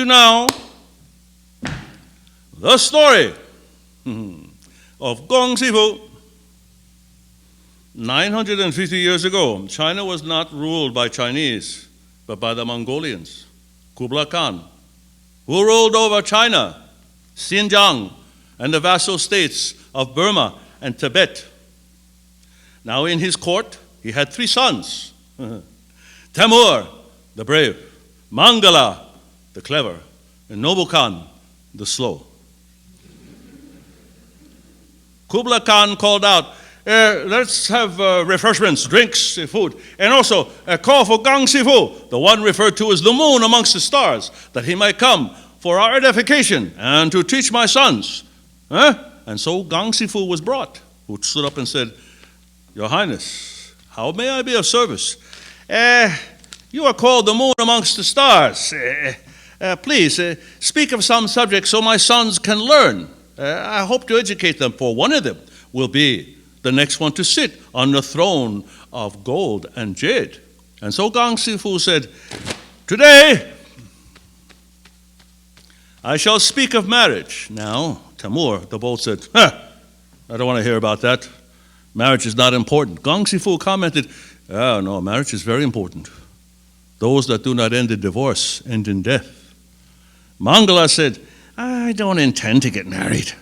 Now, the story of Gong Sifu. 950 years ago, China was not ruled by Chinese, but by the Mongolians. Kublai Khan, who ruled over China, Xinjiang, and the vassal states of Burma and Tibet. Now in his court, he had 3 sons. Timur, the brave, Mangala, the clever, and Noble Khan, the slow. Kublai Khan called out, let's have refreshments, drinks, food, and also a call for Gong Sifu, the one referred to as the moon amongst the stars, that he might come for our edification and to teach my sons. And so Gong Sifu was brought, who stood up and said, Your Highness, how may I be of service? You are called the moon amongst the stars. Please, speak of some subject so my sons can learn. I hope to educate them, for one of them will be the next one to sit on the throne of gold and jade. And so Gong Sifu said, Today, I shall speak of marriage. Now, Timur, the bold, said, I don't want to hear about that. Marriage is not important. Gong Sifu commented, Oh, no, marriage is very important. Those that do not end in divorce end in death. Mangala said, I don't intend to get married.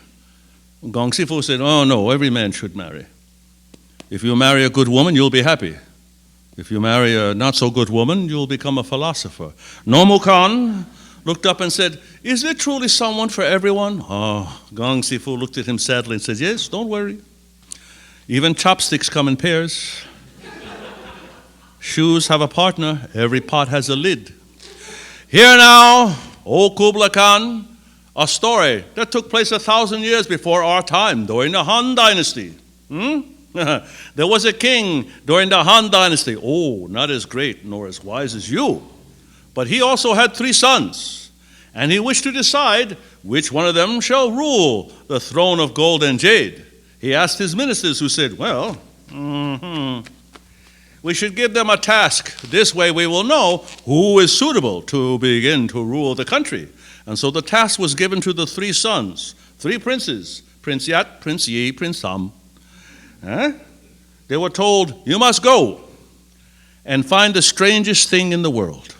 Gong Sifu said, Oh, no, every man should marry. If you marry a good woman, you'll be happy. If you marry a not-so-good woman, you'll become a philosopher. Nomu Khan looked up and said, Is there truly someone for everyone? Oh, Gong Sifu looked at him sadly and said, Yes, don't worry. Even chopsticks come in pairs. Shoes have a partner. Every pot has a lid. Here now, O Kublai Khan, a story that took place 1,000 years before our time, during the Han Dynasty. There was a king during the Han Dynasty. Oh, not as great nor as wise as you. But he also had 3 sons. And he wished to decide which one of them shall rule the throne of gold and jade. He asked his ministers, who said, Well, we should give them a task. This way we will know who is suitable to begin to rule the country. And so the task was given to the 3 sons, 3 princes, Prince Yat, Prince Yi, Prince Sam. They were told, You must go and find the strangest thing in the world.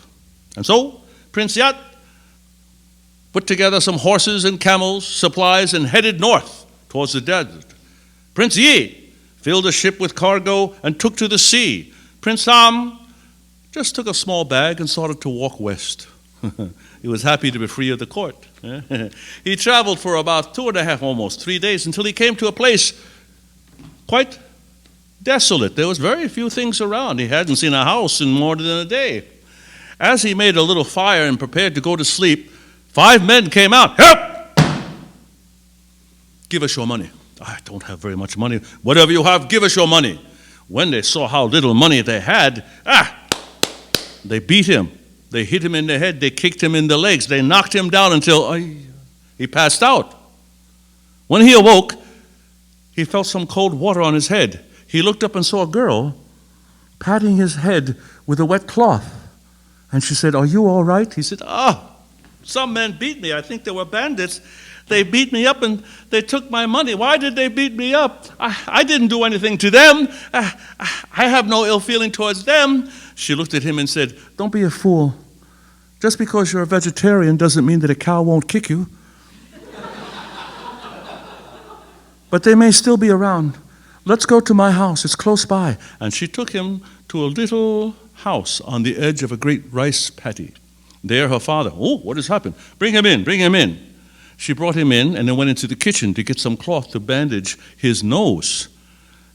And so Prince Yat put together some horses and camels, supplies, and headed north towards the desert. Prince Yi filled a ship with cargo and took to the sea. Prince Sam just took a small bag and started to walk west. He was happy to be free of the court. He traveled for about 2.5, almost 3 days, until he came to a place quite desolate. There was very few things around. He hadn't seen a house in more than a day. As he made a little fire and prepared to go to sleep, 5 men came out. Help! Give us your money. I don't have very much money. Whatever you have, give us your money. When they saw how little money they had, they beat him. They hit him in the head. They kicked him in the legs. They knocked him down until he passed out. When he awoke, he felt some cold water on his head. He looked up and saw a girl patting his head with a wet cloth. And she said, Are you all right? He said, Some men beat me. I think they were bandits. They beat me up and they took my money. Why did they beat me up? I didn't do anything to them. I have no ill feeling towards them. She looked at him and said, Don't be a fool. Just because you're a vegetarian doesn't mean that a cow won't kick you. But they may still be around. Let's go to my house. It's close by. And she took him to a little house on the edge of a great rice paddy. There her father, what has happened? Bring him in, bring him in. She brought him in and then went into the kitchen to get some cloth to bandage his nose.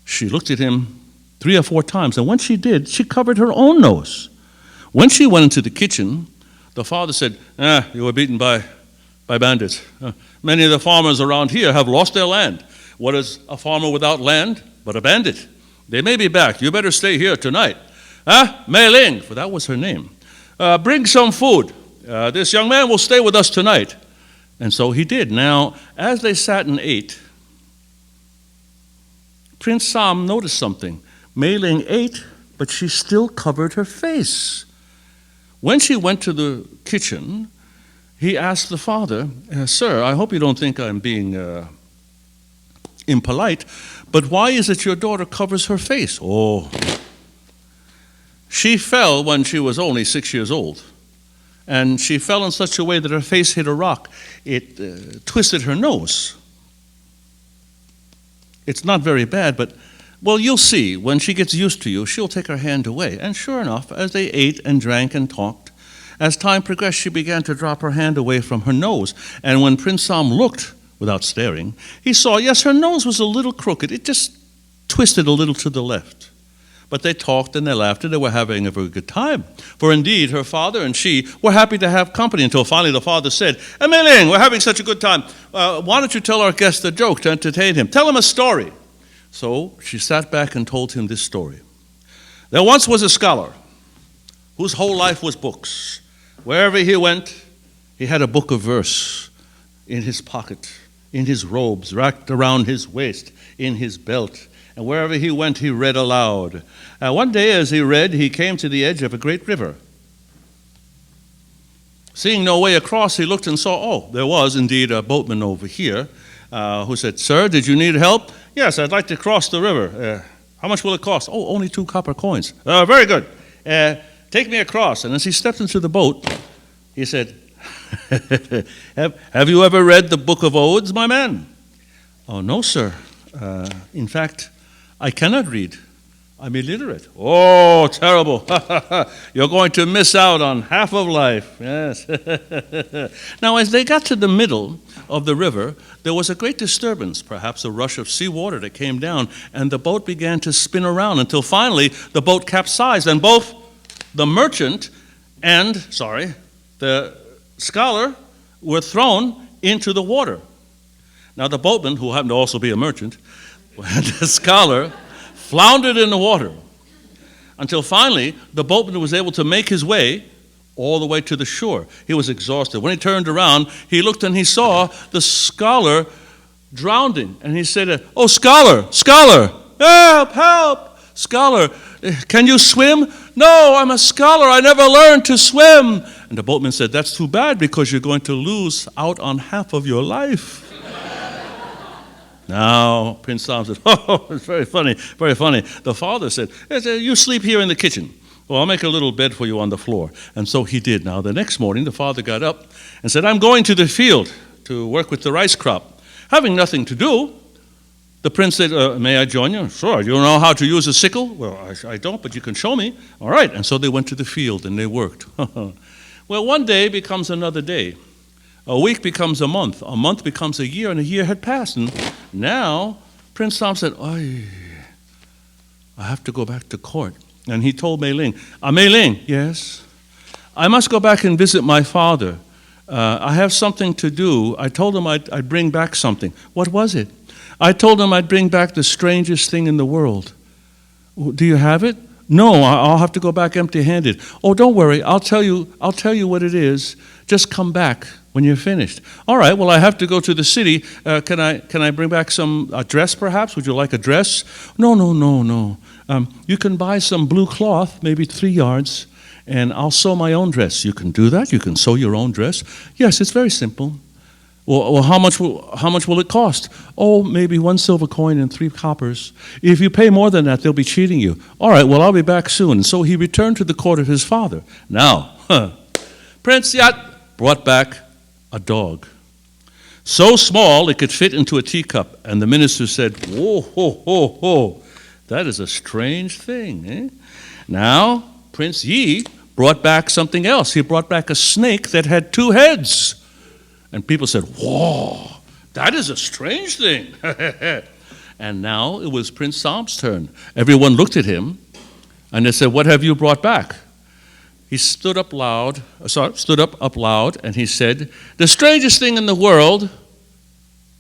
She looked at him 3 or 4 times, and when she did, she covered her own nose. When she went into the kitchen, the father said, You were beaten by bandits. Many of the farmers around here have lost their land. What is a farmer without land but a bandit? They may be back. You better stay here tonight. Mei Ling, for that was her name. Bring some food. This young man will stay with us tonight. And so he did. Now, as they sat and ate, Prince Sam noticed something. Mei Ling ate, but she still covered her face. When she went to the kitchen, he asked the father, "Sir, I hope you don't think I'm being impolite, but why is it your daughter covers her face?" "Oh, she fell when she was only 6 years old, and she fell in such a way that her face hit a rock. It twisted her nose. It's not very bad, but, well, you'll see. When she gets used to you, she'll take her hand away." And sure enough, as they ate and drank and talked, as time progressed, she began to drop her hand away from her nose. And when Prince Sam looked, without staring, he saw, yes, her nose was a little crooked. It just twisted a little to the left. But they talked and they laughed and they were having a very good time. For indeed, her father and she were happy to have company until finally the father said, "Mei Ling, we're having such a good time. Why don't you tell our guest a joke to entertain him? Tell him a story." So she sat back and told him this story. "There once was a scholar whose whole life was books. Wherever he went, he had a book of verse in his pocket, in his robes, wrapped around his waist, in his belt. And wherever he went, he read aloud. One day as he read, he came to the edge of a great river. Seeing no way across, he looked and saw, there was indeed a boatman over here who said, 'Sir, did you need help?' 'Yes, I'd like to cross the river. How much will it cost?' 'Oh, only 2 copper coins.' 'Very good. Take me across.' And as he stepped into the boat, he said, have you ever read the book of Odes, my man?' 'Oh, no, sir. In fact, I cannot read. I'm illiterate.' 'Oh, terrible. You're going to miss out on half of life.' Yes. Now, as they got to the middle of the river, there was a great disturbance, perhaps a rush of seawater that came down, and the boat began to spin around until finally the boat capsized, and both the merchant and, the scholar were thrown into the water. Now, the boatman, who happened to also be a merchant, and the scholar floundered in the water until finally the boatman was able to make his way all the way to the shore. He was exhausted. When he turned around, he looked and he saw the scholar drowning. And he said, "Oh, scholar, help, help! Scholar, can you swim?" "No, I'm a scholar. I never learned to swim." And the boatman said, "That's too bad because you're going to lose out on half of your life." Now, Prince Sam said, "Oh, it's very funny, very funny." The father said, "You sleep here in the kitchen. Well, I'll make a little bed for you on the floor." And so he did. Now, the next morning, the father got up and said, "I'm going to the field to work with the rice crop." Having nothing to do, the prince said, "May I join you?" "Sure. You know how to use a sickle?" "Well, I don't, but you can show me." "All right." And so they went to the field and they worked. Well, one day becomes another day. A week becomes a month becomes a year, and a year had passed. And now, Prince Sam said, I have to go back to court. And he told Mei Ling, "Mei Ling, yes? I must go back and visit my father. I have something to do. I told him I'd bring back something." "What was it?" "I told him I'd bring back the strangest thing in the world." "Do you have it?" "No, I'll have to go back empty-handed." "Oh, don't worry. I'll tell you what it is. Just come back when you're finished." "All right, well, I have to go to the city. Can I bring back a dress, perhaps? Would you like a dress?" No. You can buy some blue cloth, maybe 3 yards, and I'll sew my own dress." "You can do that? You can sew your own dress?" "Yes, it's very simple." Well, how much will it cost?" "Oh, maybe 1 silver coin and 3 coppers. If you pay more than that, they'll be cheating you." "All right, well, I'll be back soon." And so he returned to the court of his father. Now, Prince Yat brought back a dog, so small it could fit into a teacup. And the minister said, "Whoa, ho, ho, ho, that is a strange thing, eh?" Now, Prince Yi brought back something else. He brought back a snake that had 2 heads. And people said, "Whoa, that is a strange thing." And now it was Prince Sam's turn. Everyone looked at him, and they said, "What have you brought back?" He stood up loud, and he said, "The strangest thing in the world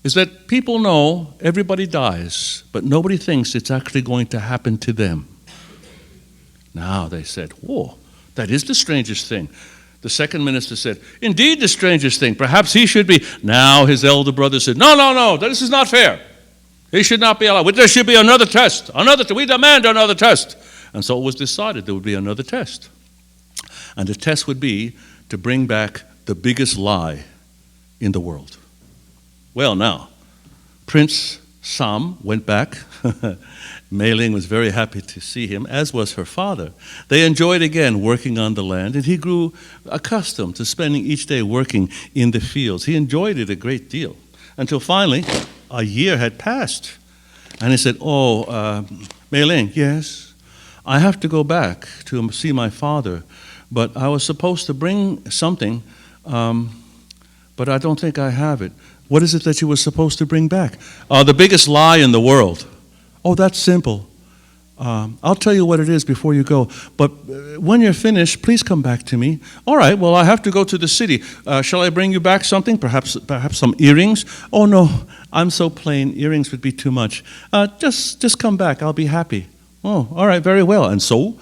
is that people know everybody dies, but nobody thinks it's actually going to happen to them." Now they said, "Whoa, that is the strangest thing." The second minister said, "Indeed, the strangest thing. Perhaps he should be." Now his elder brother said, No, this is not fair. He should not be allowed. There should be another test. We demand another test. And so it was decided there would be another test. And the test would be to bring back the biggest lie in the world. Well, now, Prince Sam went back. Mei Ling was very happy to see him, as was her father. They enjoyed again working on the land, and he grew accustomed to spending each day working in the fields. He enjoyed it a great deal, until finally a year had passed. And he said, Mei Ling, yes, I have to go back to see my father, but I was supposed to bring something, but I don't think I have it. What is it that you were supposed to bring back? The biggest lie in the world. Oh, that's simple. I'll tell you what it is before you go. But when you're finished, please come back to me. All right, well, I have to go to the city. Shall I bring you back something? Perhaps some earrings? Oh, no, I'm so plain. Earrings would be too much. Just come back. I'll be happy. Oh, all right, very well. And so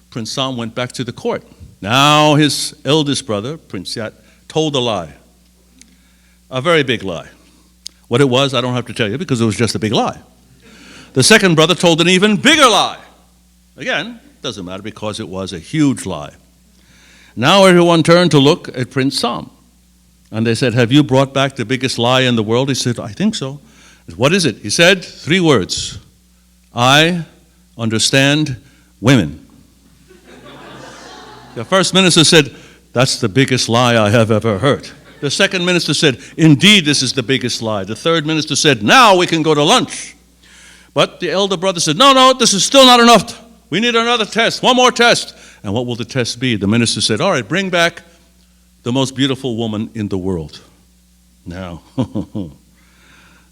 Prince Sam went back to the court. Now his eldest brother, Prince Yat, told a lie. A very big lie. What it was, I don't have to tell you because it was just a big lie. The second brother told an even bigger lie. Again, doesn't matter because it was a huge lie. Now everyone turned to look at Prince Sam. And they said, have you brought back the biggest lie in the world? He said, I think so. What is it? He said 3 words. I understand women. The first minister said, that's the biggest lie I have ever heard. The second minister said, indeed, this is the biggest lie. The third minister said, now we can go to lunch. But the elder brother said, no, this is still not enough. We need another test, one more test. And what will the test be? The minister said, all right, bring back the most beautiful woman in the world. Now,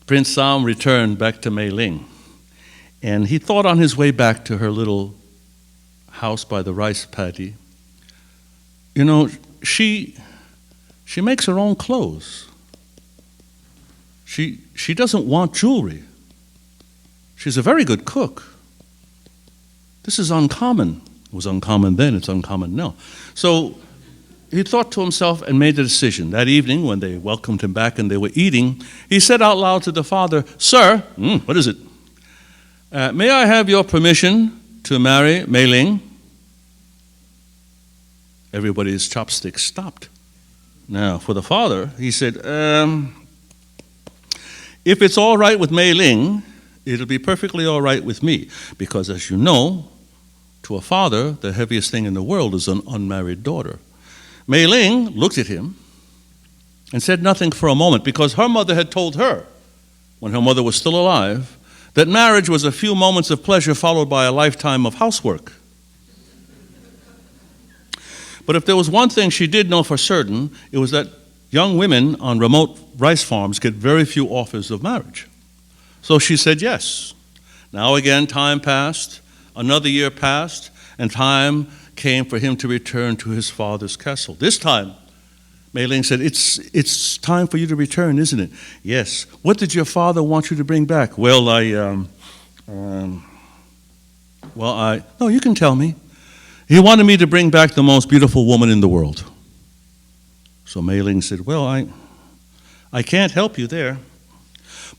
Prince Sam returned back to Mei Ling. And he thought on his way back to her little house by the rice paddy, she makes her own clothes. She doesn't want jewelry. She's a very good cook. This is uncommon. It was uncommon then, it's uncommon now. So he thought to himself and made a decision. That evening, when they welcomed him back and they were eating, he said out loud to the father, Sir, what is it? May I have your permission to marry Mei Ling? Everybody's chopsticks stopped. Now, for the father, he said, if it's all right with Mei Ling, it'll be perfectly all right with me. Because as you know, to a father, the heaviest thing in the world is an unmarried daughter. Mei Ling looked at him and said nothing for a moment because her mother had told her, when her mother was still alive, that marriage was a few moments of pleasure followed by a lifetime of housework. But if there was one thing she did know for certain, it was that young women on remote rice farms get very few offers of marriage. So she said yes. Now again, time passed, another year passed, and time came for him to return to his father's castle. This time, Mei Ling said, it's time for you to return, isn't it? Yes. What did your father want you to bring back? Well, no, you can tell me. He wanted me to bring back the most beautiful woman in the world. So Mei Ling said, well, I can't help you there.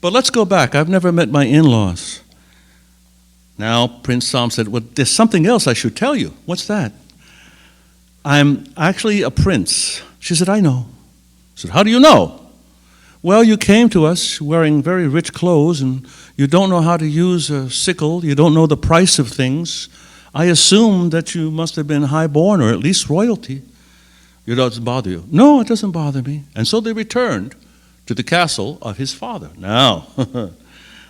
But let's go back. I've never met my in-laws. Now Prince Sam said, well, there's something else I should tell you. What's that? I'm actually a prince. She said, I know. I said, how do you know? Well, you came to us wearing very rich clothes and you don't know how to use a sickle. You don't know the price of things. I assume that you must have been high-born or at least royalty. It doesn't bother you. No, it doesn't bother me. And so they returned to the castle of his father. Now,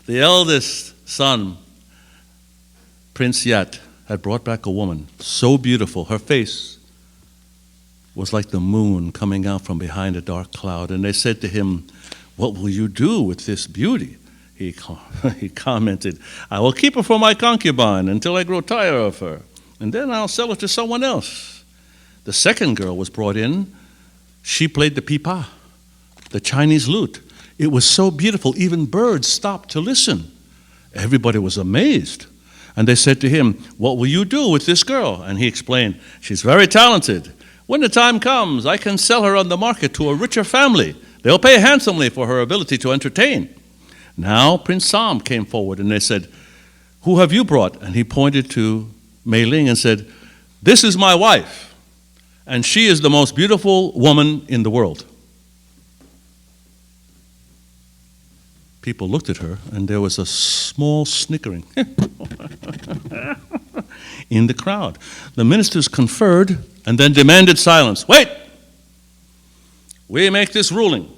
the eldest son, Prince Yat, had brought back a woman so beautiful. Her face was like the moon coming out from behind a dark cloud. And they said to him, what will you do with this beauty? He commented, I will keep her for my concubine until I grow tired of her, and then I'll sell her to someone else. The second girl was brought in. She played the pipa, the Chinese lute. It was so beautiful, even birds stopped to listen. Everybody was amazed. And they said to him, what will you do with this girl? And he explained, she's very talented. When the time comes, I can sell her on the market to a richer family. They'll pay handsomely for her ability to entertain. Now Prince Sam came forward, and they said, "Who have you brought?" And he pointed to Mei Ling and said, "This is my wife, and she is the most beautiful woman in the world." People looked at her, and there was a small snickering in the crowd. The ministers conferred and then demanded silence. "Wait! We make this ruling.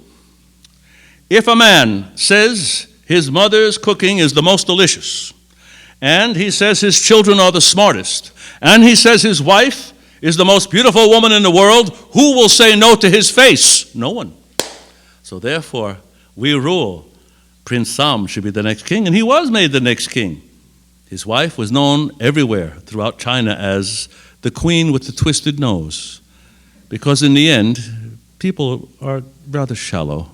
If a man says his mother's cooking is the most delicious, and he says his children are the smartest, and he says his wife is the most beautiful woman in the world, who will say no to his face? No one. So therefore, we rule. Prince Sam should be the next king," and he was made the next king. His wife was known everywhere throughout China as the queen with the twisted nose, because in the end, people are rather shallow.